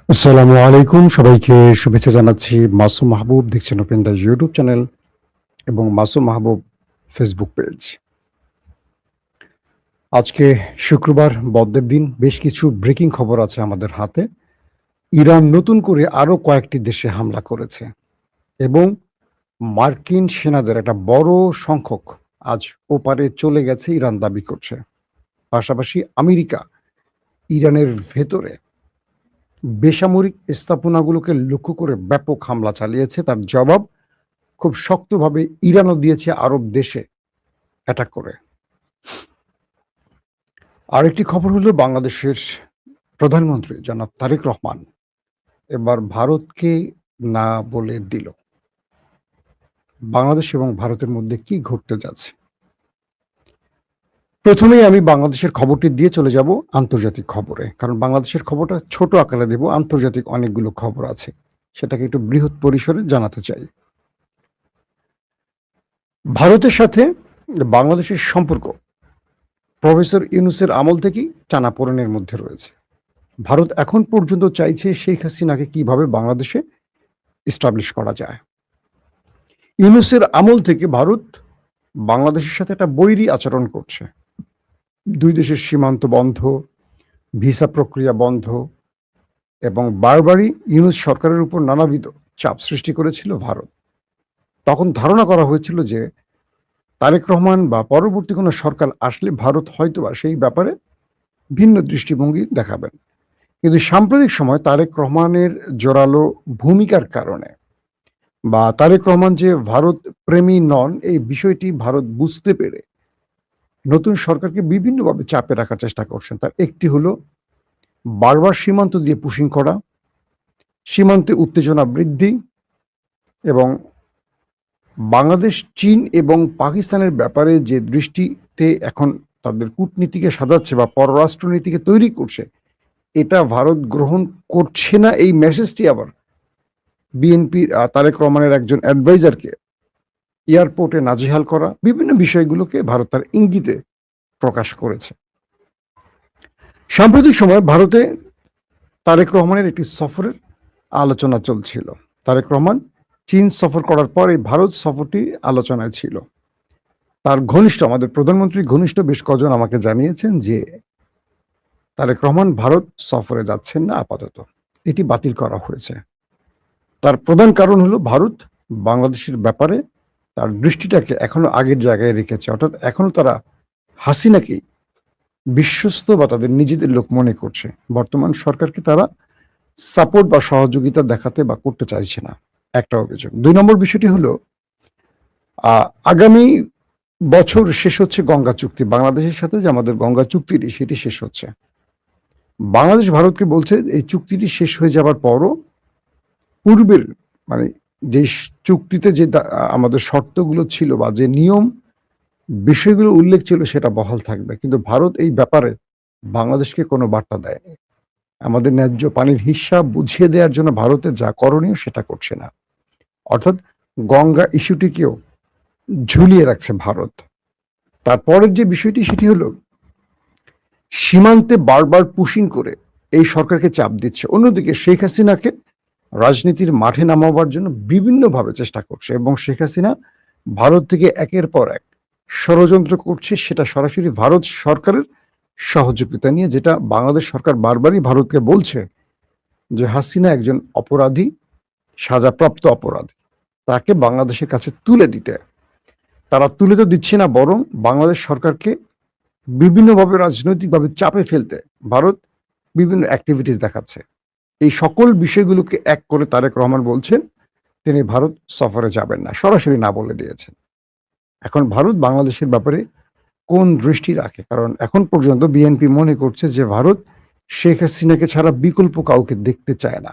আসসালামু আলাইকুম, সবাইকে শুভেচ্ছা জানাচ্ছি। মাসুম মাহবুব দেখছেন ওপেন দ্য ইউটিউব চ্যানেল এবং মাসুম মাহবুব ফেসবুক পেজ। আজকে শুক্রবার, বড়দের দিন। বেশ কিছু ব্রেকিং খবর আছে আমাদের হাতে। ইরান নতুন করে আরো কয়েকটি দেশে হামলা করেছে এবং মার্কিন সেনাদের একটা বড় সংখ্যক আজ ওপারে চলে গেছে ইরান দাবি করছে। পাশাপাশি আমেরিকা ইরানের ভেতরে বেসামরিক স্থাপনাগুলোকে লক্ষ্য করে ব্যাপক হামলা চালিয়েছে। তার জবাব খুব শক্তভাবে ইরানও দিয়েছে আরব দেশে অ্যাটাক করে। আরেকটি খবর হলো বাংলাদেশের প্রধানমন্ত্রী জনাব তারেক রহমান এবার ভারতকে না বলে দিল। বাংলাদেশ এবং ভারতের মধ্যে কি ঘটতে যাচ্ছে? প্রথমেই আমি বাংলাদেশের খবরটি দিয়ে চলে যাব আন্তর্জাতিক খবরে, কারণ বাংলাদেশের খবরটা ছোট আকারে দেব। আন্তর্জাতিক অনেকগুলো খবর আছে, সেটাকে একটু বৃহৎ পরিসরে জানাতে চাই। ভারতের সাথে বাংলাদেশের সম্পর্ক প্রফেসর ইউনূসের আমল থেকেই টানাপোড়েনের মধ্যে রয়েছে। ভারত এখন পর্যন্ত চাইছে শেখ হাসিনাকে কিভাবে বাংলাদেশে এস্টাবলিশ করা যায়। ইউনূসের আমল থেকে ভারত বাংলাদেশের সাথে একটা বৈরী আচরণ করছে। দুই দেশের সীমান্ত বন্ধ, ভিসা প্রক্রিয়া বন্ধ এবং বারবারই ইউনূস সরকারের উপর নানাবিধ চাপ সৃষ্টি করেছিল ভারত। তখন ধারণা করা হয়েছিল যে তারেক রহমান বা পরবর্তী কোনো সরকার আসলে ভারত হয়তোবা সেই ব্যাপারে ভিন্ন দৃষ্টিভঙ্গি দেখাবেন। কিন্তু সাম্প্রতিক সময় তারেক রহমানের জোরালো ভূমিকার কারণে বা তারেক রহমান যে ভারত প্রেমী নন এই বিষয়টি ভারত বুঝতে পেরে নতুন সরকারকে বিভিন্নভাবে চাপে রাখার চেষ্টা করছেন। তার একটি হলো বারবার সীমান্ত দিয়ে পুশিং করা, সীমান্তে উত্তেজনা বৃদ্ধি এবং বাংলাদেশ, চীন এবং পাকিস্তানের ব্যাপারে যে দৃষ্টিতে এখন তাদের কূটনীতিকে সাজাচ্ছে বা পররাষ্ট্রনীতিকে তৈরি করছে, এটা ভারত গ্রহণ করছে না। এই মেসেজটি আবার বিএনপির তারেক রহমানের একজন অ্যাডভাইজারকে এয়ারপোর্টে নাজেহাল করা, বিভিন্ন বিষয়গুলোকে ভারত তার ইঙ্গিতে প্রকাশ করেছে। সাম্প্রতিক সময়ে ভারতে তারেক রহমানের একটি সফরের আলোচনা চলছিল। তারেক রহমান চীন সফর করার পর এই ভারত সফরটি আলোচনায় ছিল। তার ঘনিষ্ঠ, আমাদের প্রধানমন্ত্রী ঘনিষ্ঠ বেশ কজন আমাকে জানিয়েছেন যে তারেক রহমান ভারত সফরে যাচ্ছেন না আপাতত, এটি বাতিল করা হয়েছে। তার প্রধান কারণ হলো ভারত বাংলাদেশের ব্যাপারে তার দৃষ্টিটাকে এখনো আগের জায়গায় রেখেছে, অর্থাৎ এখনো তারা হাসিনাকে বিশ্বস্ত বা তাদের নিজেদের লোক মনে করছে। বর্তমান সরকারকে তারা সাপোর্ট বা সহযোগিতা দেখাতে বা করতে চাইছে না, একটা অভিযোগ। ২ নম্বর বিষয়টি হলো আগামী বছর শেষ হচ্ছে গঙ্গা চুক্তি, বাংলাদেশের সাথে যে আমাদের গঙ্গা চুক্তিটি সেটি শেষ হচ্ছে। বাংলাদেশ ভারতকে বলছে এই চুক্তিটি শেষ হয়ে যাবার পরও পূর্বের মানে যে চুক্তিতে যে আমাদের শর্তগুলো ছিল বা যে নিয়ম বিষয়গুলো উল্লেখ ছিল সেটা বহাল থাকবে। কিন্তু ভারত এই ব্যাপারে বাংলাদেশকে কোনো বার্তা দেয়নি। আমাদের ন্যায্য পানির হিস্যা বুঝিয়ে দেওয়ার জন্য ভারতের যা করণীয় সেটা করছে না। অর্থাৎ গঙ্গা ইস্যুটিকেও ঝুলিয়ে রাখছে ভারত। তারপরের যে বিষয়টি সেটি হলো সীমান্তে বারবার পুশিং করে এই সরকারকে চাপ দিচ্ছে। অন্যদিকে শেখ হাসিনাকে রাজনীতির মাঠে নামাবার জন্য বিভিন্নভাবে চেষ্টা করছে এবং শেখ হাসিনা ভারত থেকে একের পর এক ষড়যন্ত্র করছে, সেটা সরাসরি ভারত সরকারের সহযোগিতা নিয়ে, যেটা বাংলাদেশ সরকার বারবারই ভারতকে বলছে যে হাসিনা একজন অপরাধী, সাজাপ্রাপ্ত অপরাধী, তাকে বাংলাদেশের কাছে তুলে দিতে। তারা তুলে তো দিচ্ছে না, বরং বাংলাদেশ সরকারকে বিভিন্নভাবে রাজনৈতিকভাবে চাপে ফেলতে ভারত বিভিন্ন অ্যাক্টিভিটিস দেখাচ্ছে। এই সকল বিষয়গুলোকে এক করে তারেক রহমান বলছেন তিনি ভারত সফরে যাবেন না, সরাসরি না বলে দিয়েছেন। এখন ভারত বাংলাদেশের ব্যাপারে কোন দৃষ্টি রাখে? কারণ এখন পর্যন্ত বিএনপি মনে করছে যে ভারত শেখ হাসিনাকে ছাড়া বিকল্প কাউকে দেখতে চায় না,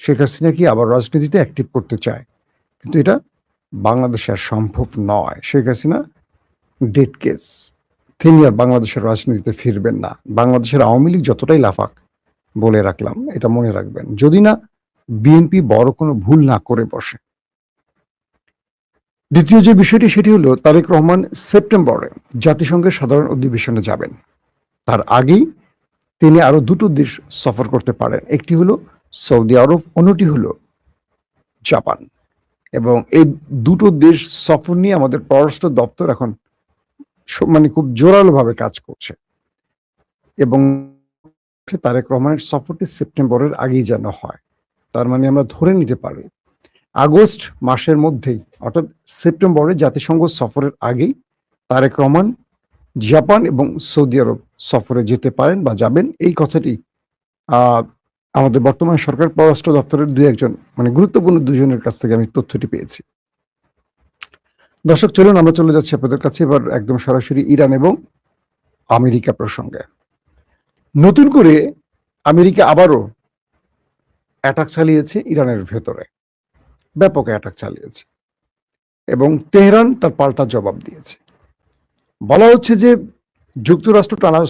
শেখ হাসিনাকে আবার রাজনীতিতে অ্যাক্টিভ করতে চায়। কিন্তু এটা বাংলাদেশে আর সম্ভব নয়। শেখ হাসিনা ডেড কেস, তিনি আর বাংলাদেশের রাজনীতিতে ফিরবেন না। বাংলাদেশের আওয়ামী লীগ যতটাই লাফাক, বলে রাখলাম, এটা মনে রাখবেন, যদি না বিএনপি বড় কোনো ভুল না করে বসে। দ্বিতীয় যে বিষয়টি সেটি হলো তারেক রহমান সেপ্টেম্বরে জাতিসংঘের সাধারণ অধিবেশনে যাবেন। তার আগেই তিনি আরো দুটো দেশ সফর করতে পারেন। একটি হলো সৌদি আরব, অন্যটি হলো জাপান। এবং এই দুটো দেশ সফর নিয়ে আমাদের পররাষ্ট্র দপ্তর এখন মানে খুব জোরালোভাবে কাজ করছে, এবং তারেক রহমানের সফরটি সেপ্টেম্বরের আগেই যেন হয়। তার মানে আমরা ধরে নিতে পারি আগস্ট মাসের মধ্যেই, অর্থাৎ সেপ্টেম্বরে জাতিসংঘ সফরের আগেই তারেক রহমান জাপান এবং সৌদি আরব সফরে যেতে পারেন বা যাবেন, এই কথাটি আমাদের বর্তমান সরকার পররাষ্ট্র দপ্তরের দুই একজন মানে গুরুত্বপূর্ণ দুজনের কাছ থেকে আমি তথ্যটি পেয়েছি। দর্শক, চলুন আমরা চলে যাচ্ছি আপনাদের কাছে এবার একদম সরাসরি ইরান এবং আমেরিকা প্রসঙ্গে। নতুন করে আমেরিকা আবারও অ্যাটাক চালিয়েছে ইরানের ভেতরে, ব্যাপক অ্যাটাক চালিয়েছে এবং তেহরান তার পাল্টা জবাব দিয়েছে। বলা হচ্ছে যে যুক্তরাষ্ট্র টানা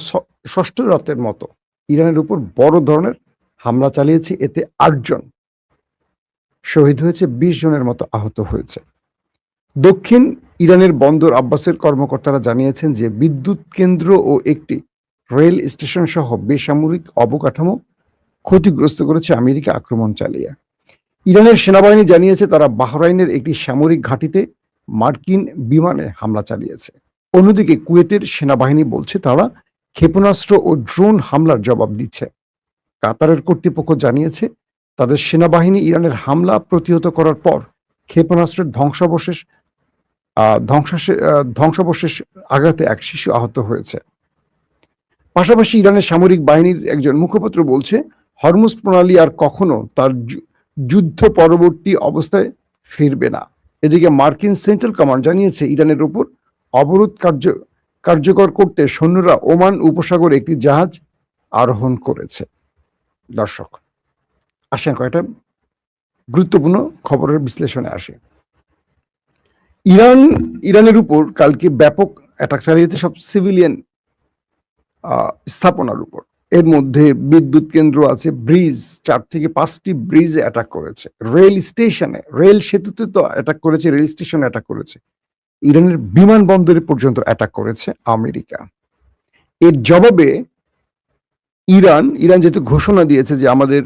ষষ্ঠ রাতের মতো ইরানের উপর বড় ধরনের হামলা চালিয়েছে, এতে ৮ জন শহীদ হয়েছে, ২০ জনের মতো আহত হয়েছে। দক্ষিণ ইরানের বন্দর আব্বাসের কর্মকর্তারা জানিয়েছেন যে বিদ্যুৎ কেন্দ্র ও একটি রেল স্টেশন সহ বেসামরিক অবকাঠামো ক্ষতিগ্রস্ত করেছে আমেরিকা আক্রমণ চালিয়ে। ইরানের সেনাবাহিনী জানিয়েছে তারা বাহরাইনের একটি সামরিক ঘাঁটিতে মার্কিন বিমানে হামলা চালিয়েছে। অন্যদিকে কুয়েতের সেনাবাহিনী বলছে তারা ক্ষেপণাস্ত্র ও ড্রোন হামলার জবাব দিচ্ছে। কাতারের কর্তৃপক্ষ জানিয়েছে তাদের সেনাবাহিনী ইরানের হামলা প্রতিহত করার পর ক্ষেপণাস্ত্রের ধ্বংসাবশেষ আঘাতে এক শিশু আহত হয়েছে। পাশাপাশি ইরানের সামরিক বাহিনীর একজন মুখপাত্র বলছে হরমুজ প্রণালী আর কখনো তার যুদ্ধ পরবর্তী অবস্থায় ফিরবে না। এদিকে মার্কিন সেন্ট্রাল কমান্ড জানিয়েছে ইরানের উপর অবরোধ কার্যকর করতে সৈন্যরা ওমান উপসাগরে একটি জাহাজ আরোহণ করেছে। দর্শক, আসেন কয়েকটা গুরুত্বপূর্ণ খবরের বিশ্লেষণে আসে। ইরানের উপর কালকে ব্যাপক অ্যাটাক চালিয়েছে সব সিভিলিয়ান স্থাপনার উপর। এর মধ্যে বিদ্যুৎ কেন্দ্র আছে, ব্রিজ, 4 থেকে 5টি ব্রিজে অ্যাটাক করেছে, রেল স্টেশনে, রেল সেতুতে তো অ্যাটাক করেছে, রেল স্টেশনে অ্যাটাক করেছে, ইরানের বিমানবন্দরে পর্যন্ত অ্যাটাক করেছে আমেরিকা। এর জবাবে ইরান যেহেতু ঘোষণা দিয়েছে যে আমাদের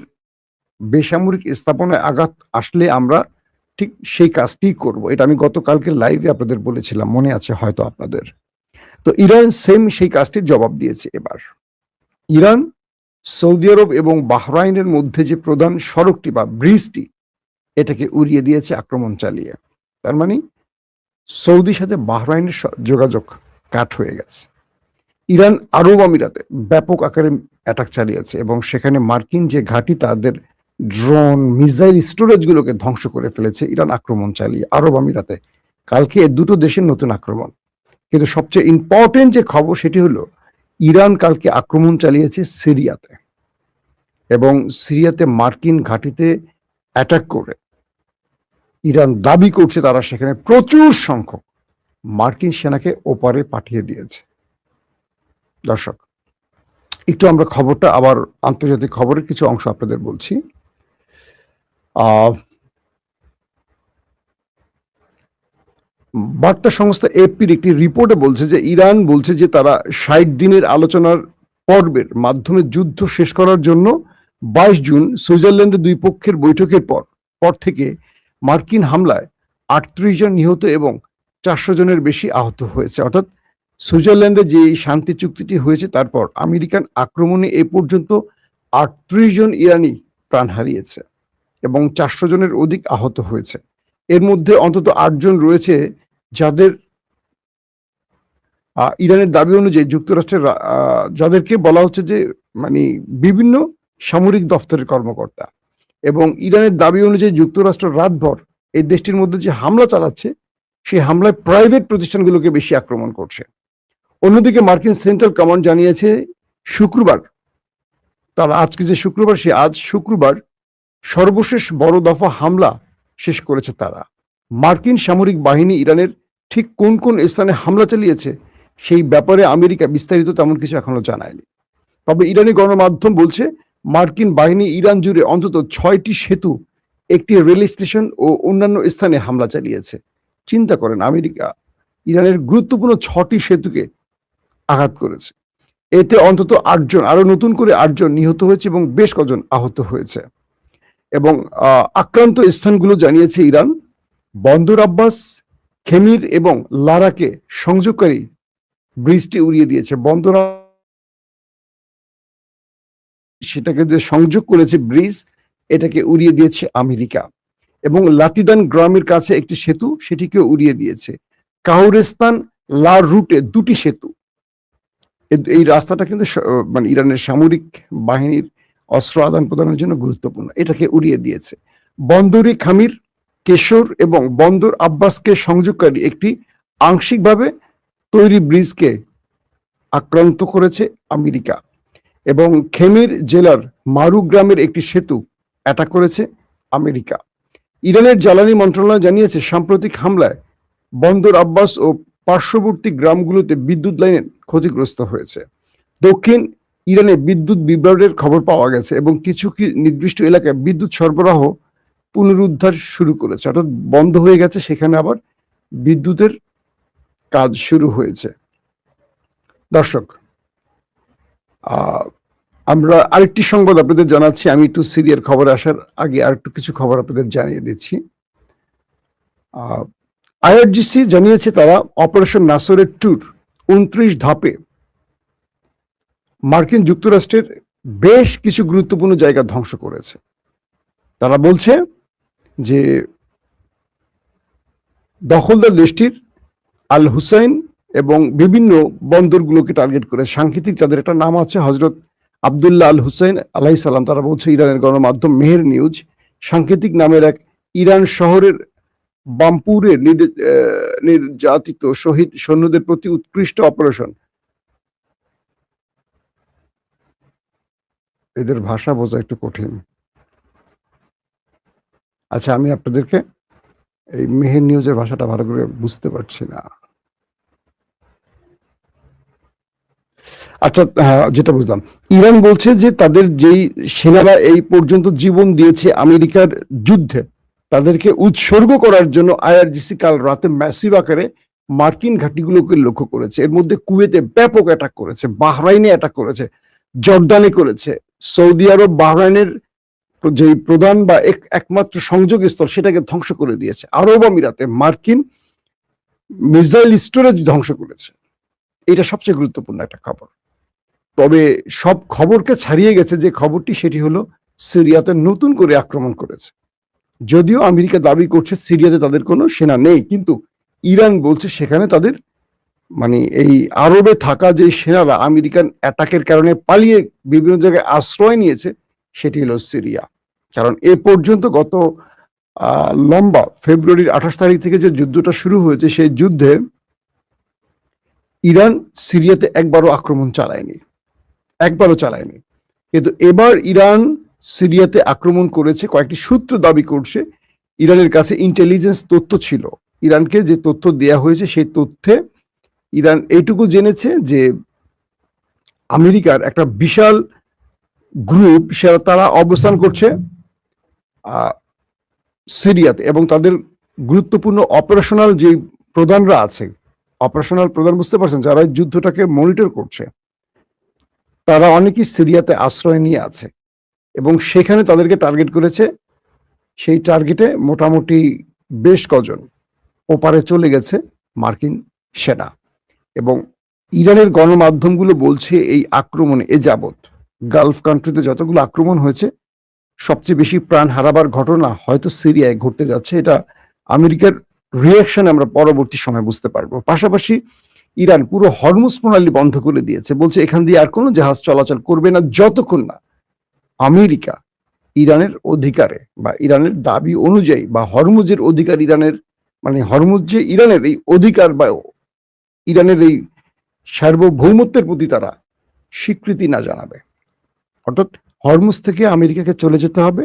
বেসামরিক স্থাপনায় আঘাত আসলে আমরা ঠিক সেই কাজটি করব, এটা আমি গতকালকে লাইভে আপনাদের বলেছিলাম, মনে আছে হয়তো আপনাদের। তো ইরান সেম সেই কাজটির জবাব দিয়েছে। এবার ইরান সৌদি আরব এবং বাহরাইনের মধ্যে যে প্রধান সড়কটি বা ব্রিজটি, এটাকে উড়িয়ে দিয়েছে আক্রমণ চালিয়ে। তার মানে সৌদির সাথে বাহরাইনের যোগাযোগ কাট হয়ে গেছে। ইরান আরব আমিরাতে ব্যাপক আকারে অ্যাটাক চালিয়েছে এবং সেখানে মার্কিন যে ঘাঁটি তাদের ড্রোন, মিসাইল স্টোরেজগুলোকে ধ্বংস করে ফেলেছে ইরান আক্রমণ চালিয়ে আরব আমিরাতে। কালকে দুটো দেশের নতুন আক্রমণ। কিন্তু সবচেয়ে ইম্পর্টেন্ট যে খবর সেটি হলো ইরান কালকে আক্রমণ চালিয়েছে সিরিয়াতে, এবং সিরিয়াতে মার্কিন ঘাঁটিতে অ্যাটাক করে ইরান দাবি করছে তারা সেখানে প্রচুর সংখ্যক মার্কিন সেনাকে ওপারে পাঠিয়ে দিয়েছে। দর্শক, একটু আমরা খবরটা আবার আন্তর্জাতিক খবরের কিছু অংশ আপনাদের বলছি। বার্তা সংস্থা এপির একটি রিপোর্টে বলছে যে ইরান বলছে যে তারা 60 দিনের আলোচনার পর্বের মাধ্যমে যুদ্ধ শেষ করার জন্য 22 জুন সুইজারল্যান্ডে দুই পক্ষের বৈঠকের পর থেকে মার্কিন হামলায় 38 জন নিহত এবং 400 জনের বেশি আহত হয়েছে। অর্থাৎ সুইজারল্যান্ডে যে শান্তি চুক্তিটি হয়েছে তারপর আমেরিকান আক্রমণে এ পর্যন্ত 38 জন ইরানি প্রাণ হারিয়েছে এবং 400 জনের অধিক আহত হয়েছে। এর মধ্যে অন্তত 8 জন রয়েছে যাদের ইরানের দাবি অনুযায়ী যুক্তরাষ্ট্রের যাদেরকে বলা হচ্ছে যে মানে বিভিন্ন সামরিক দপ্তরের কর্মকর্তা, এবং ইরানের দাবি অনুযায়ী যুক্তরাষ্ট্র রাতভর এই দেশটির মধ্যে যে হামলা চালাচ্ছে সেই হামলায় প্রাইভেট প্রতিষ্ঠানগুলোকে বেশি আক্রমণ করছে। অন্যদিকে মার্কিন সেন্ট্রাল কমান্ড জানিয়েছে শুক্রবার, তারা আজকে যে শুক্রবার, সে আজ শুক্রবার সর্বশেষ বড় দফা হামলা শেষ করেছে তারা। মার্কিন সামরিক বাহিনী ইরানের ঠিক কোন কোন স্থানে হামলা চালিয়েছে সেই ব্যাপারে আমেরিকা বিস্তারিত তেমন কিছু এখনো জানায়নি। তবে ইরানি গণমাধ্যম বলছে মার্কিন বাহিনী ইরান জুড়ে অন্তত 6টি সেতু, একটি রেল স্টেশন ও অন্যান্য স্থানে হামলা চালিয়েছে। চিন্তা করেন, আমেরিকা ইরানের গুরুত্বপূর্ণ 6টি সেতুকে আঘাত করেছে। এতে অন্তত 8 জন, আরো নতুন করে 8 জন নিহত হয়েছে এবং বেশ কজন আহত হয়েছে। এবং আক্রান্ত স্থানগুলো জানিয়েছে ইরান। বন্দর আব্বাস, খেমির এবং লারাকে সংযোগকারী ব্রিজটি উড়িয়ে দিয়েছে। বন্দর সেটাকে যে সংযোগ করেছে ব্রিজ, এটাকে উড়িয়ে দিয়েছে আমেরিকা। এবং লাতিদান গ্রামের কাছে একটি সেতু, সেটিকে উড়িয়ে দিয়েছে। কাহুরেস্তান লার রুটে দুটি সেতু, এই রাস্তাটা কিন্তু মানে ইরানের সামরিক বাহিনীর অস্ত্র আদান প্রদানের জন্য গুরুত্বপূর্ণ, এটাকে উড়িয়ে দিয়েছে। বন্দরে খামির, কেশর এবং বন্দর আব্বাসকে সংযোগকারী একটি আংশিকভাবে তৈরি ব্রিজকে আক্রান্ত করেছে আমেরিকা। এবং খেমির জেলার মারু গ্রামের একটি সেতু অ্যাটাক করেছে আমেরিকা। ইরানের জ্বালানি মন্ত্রণালয় জানিয়েছে সাম্প্রতিক হামলায় বন্দর আব্বাস ও পার্শ্ববর্তী গ্রামগুলোতে বিদ্যুৎ লাইনের ক্ষতিগ্রস্ত হয়েছে। দক্ষিণ ইরানে বিদ্যুৎ বিভ্রাটের খবর পাওয়া গেছে এবং কিছু নির্দিষ্ট এলাকায় বিদ্যুৎ সরবরাহ পুনরুদ্ধার শুরু করেছে, অর্থাৎ বন্ধ হয়ে গেছে, সেখানে আবার বিদ্যুতের কাজ শুরু হয়েছে। দর্শক, আমরা আরেকটি সংবাদ আপনাদের জানাচ্ছি। আমি একটু সিরিয়ার খবর আসার আগে আরেকটু কিছু খবর আপনাদের জানিয়ে দিচ্ছি। আইআরজিসি জানিয়েছে তারা অপারেশন নাসরের 29 ধাপে মার্কিন যুক্তরাষ্ট্রের বেশ কিছু গুরুত্বপূর্ণ জায়গা ধ্বংস করেছে। তারা বলছে যে দখলদার দেশটির আল হুসাইন এবং বিভিন্ন বন্দরগুলোকে টার্গেট করে সাংকেতিক, যাদের একটা নাম আছে হজরত আবদুল্লাহ আল হুসাইন আলাইহিস সালাম, তারা বলছে ইরানের গণমাধ্যম মেহের নিউজ, সাংকেতিক নামের এক ইরান শহরের বামপুরে নির্যাতিত শহীদ সৈন্যদের প্রতি উৎকৃষ্ট অপারেশন। এদের ভাষা বোঝা একটু কঠিন। আচ্ছা, আমি আপনাদেরকে এই মেহের নিউজের ভাষাটা ভালো করে বুঝতে পারছি না। আচ্ছা, যেটা বুঝলাম, ইরান বলছে যে তাদের যেই সেনারা এই পর্যন্ত জীবন দিয়েছে আমেরিকার যুদ্ধে, তাদেরকে উৎসর্গ করার জন্য আইআরজিসি কাল রাতে ম্যাসিভ আকারে মার্কিন ঘাঁটিগুলোকে লক্ষ্য করেছে। এর মধ্যে কুয়েতে ব্যাপক অ্যাটাক করেছে, বাহরাইনে অ্যাটাক করেছে, জর্ডানে করেছে, সৌদি আরব বাহরাইনের যে প্রধান বা একমাত্র সংযোগ স্থল সেটাকে ধ্বংস করে দিয়েছে। আরব আমিরাতে মার্কিন মিসাইল স্টোরেজ ধ্বংস করেছে। এটা সবচেয়ে গুরুত্বপূর্ণ একটা খবর। তবে সব খবরকে ছাড়িয়ে গেছে যে খবরটি, সেটি হলো সিরিয়াতে নতুন করে আক্রমণ করেছে। যদিও আমেরিকা দাবি করছে সিরিয়াতে তাদের কোনো সেনা নেই, কিন্তু ইরান বলছে সেখানে তাদের মানে এই আরবে থাকা যে সেনারা আমেরিকান অ্যাটাকের কারণে পালিয়ে বিভিন্ন জায়গায় আশ্রয় নিয়েছে, সেটি হলো সিরিয়া। কারণ এ পর্যন্ত গত লম্বা ফেব্রুয়ারির 28 তারিখ থেকে যে যুদ্ধটা শুরু হয়েছে, সেই যুদ্ধে ইরান সিরিয়াতে একবারও আক্রমণ চালায়নি, একবারও চালায়নি। কিন্তু এবার ইরান সিরিয়াতে আক্রমণ করেছে। কয়েকটি সূত্র দাবি করছে ইরানের কাছে ইন্টেলিজেন্স তথ্য ছিল। ইরানকে যে তথ্য দেয়া হয়েছে সেই তথ্যে ইরান এইটুকু জেনেছে যে আমেরিকার একটা বিশাল গ্রুপ তারা অবস্থান করছে সিরিয়াতে, এবং তাদের গুরুত্বপূর্ণ অপারেশনাল যে প্রধানরা আছে, অপারেশনাল প্রধান বুঝতে পারছেন, যারা যুদ্ধটাকে মনিটর করছে, তারা অনেকেই সিরিয়াতে আশ্রয় নিয়ে আছে এবং সেখানে তাদেরকে টার্গেট করেছে। সেই টার্গেটে মোটামুটি বেশ কজন ওপারে চলে গেছে মার্কিন সেনা। এবং ইরানের গণমাধ্যমগুলো বলছে এই আক্রমণে এ যাবৎ গালফ কান্ট্রিতে যতগুলো আক্রমণ হয়েছে, সবচেয়ে বেশি প্রাণ হারাবার ঘটনা হয়তো সিরিয়ায় ঘটতে যাচ্ছে। এটা আমেরিকার রিয়াকশন আমরা পরবর্তী সময় বুঝতে পারবো। পাশাপাশি ইরান পুরো হরমুজ প্রণালী বন্ধ করে দিয়েছে, বলছে এখান দিয়ে আর কোনো জাহাজ চলাচল করবে না যতক্ষণ না আমেরিকা ইরানের অধিকারে বা ইরানের দাবি অনুযায়ী বা হরমুজের অধিকার ইরানের, মানে হরমুজ যে ইরানের এই অধিকার বা ইরানের এই সার্বভৌমত্বের প্রতি তারা স্বীকৃতি না জানাবে। অর্থাৎ হরমুজ থেকে আমেরিকাকে চলে যেতে হবে,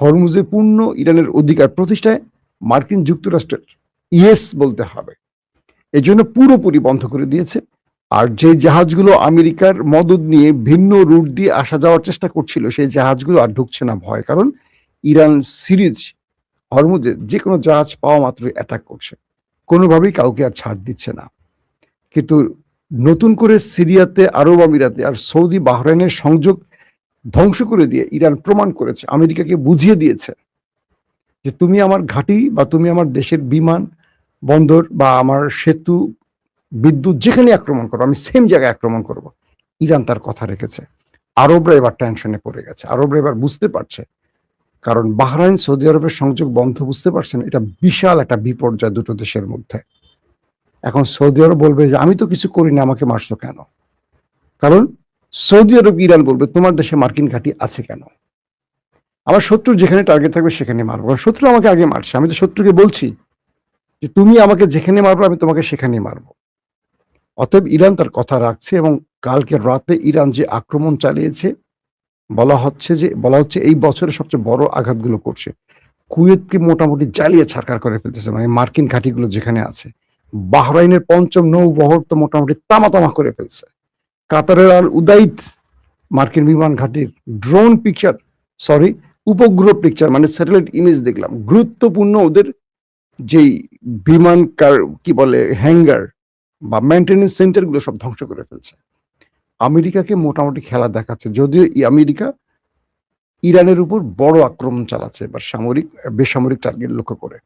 হরমুজে পূর্ণ ইরানের অধিকার প্রতিষ্ঠায় মার্কিন যুক্তরাষ্ট্রের ইয়েস বলতে হবে। এজন্য পুরোপুরি বন্ধ করে দিয়েছে। আর যে জাহাজগুলো আমেরিকার মদদ নিয়ে ভিন্ন রুট দিয়ে আসা যাওয়ার চেষ্টা করছিল, সেই জাহাজগুলো আর ঢুকছে না ভয়, কারণ ইরান সিরিজ হরমুজে যে কোনো জাহাজ পাওয়া মাত্রই অ্যাটাক করছে, কোনোভাবেই কাউকে আর ছাড় দিচ্ছে না। কিন্তু নতুন করে সিরিয়াতে, আরব আমিরাতে আর সৌদি বাহরাইনের সংযোগ ধ্বংস করে দিয়ে ইরান প্রমাণ করেছে, আমেরিকাকে বুঝিয়ে দিয়েছে যে তুমি আমার ঘাঁটি বা তুমি আমার দেশের বিমান বন্দর বা আমার সেতু, বিদ্যুৎ যেখানে আক্রমণ করো, আমি সেম জায়গায় আক্রমণ করব। ইরান তার কথা রেখেছে। আরবরা এবার টেনশনে পড়ে গেছে, আরবরা এবার বুঝতে পারছে, কারণ বাহরাইন সৌদি আরবের সংযোগ বন্ধ, বুঝতে পারছেন এটা বিশাল একটা বিপর্যয় দুটো দেশের মধ্যে। এখন সৌদি আরব বলবে যে আমি তো কিছু করি না, আমাকে মারছো কেন? কারণ সৌদি আরব ইরান বলবে তোমার দেশে মার্কিন ঘাঁটি আছে কেন? আমার শত্রু যেখানে টার্গেট থাকবে সেখানে মারবো, কারণ শত্রু আমাকে আগে মারছে, আমি তো শত্রুকে বলছি যে তুমি আমাকে যেখানে মারবো আমি তোমাকে সেখানেই মারবো। অতএব ইরান তার কথা রাখছে, এবং কালকে রাতে ইরান যে আক্রমণ চালিয়েছে, বলা হচ্ছে এই বছরের সবচেয়ে বড় আঘাতগুলো করছে। কুয়েতকে মোটামুটি জ্বালিয়ে ছারখার করে ফেলতেছে, মানে মার্কিন ঘাঁটিগুলো যেখানে আছে। বাহরাইনের পঞ্চম নৌবহর তো মোটামুটি তামা করে ফেলছে। কাতারের আল উদাইদ মার্কিন বিমান ঘাঁটির ড্রোন পিকচার, সরি উপগ্রহ পিকচার, মানে স্যাটেলাইট ইমেজ দেখলাম, গুরুত্বপূর্ণ ওদের যেই বিমান কি বলে হ্যাঙ্গার বা মেনটেনেন্স সেন্টারগুলো সব ধ্বংস করে ফেলছে। আমেরিকাকে মোটামুটি খেলা দেখাচ্ছে, যদিও আমেরিকা ইরানের উপর বড় আক্রমণ চালাচ্ছে এবার বেসামরিক টার্গেট লক্ষ্য করে।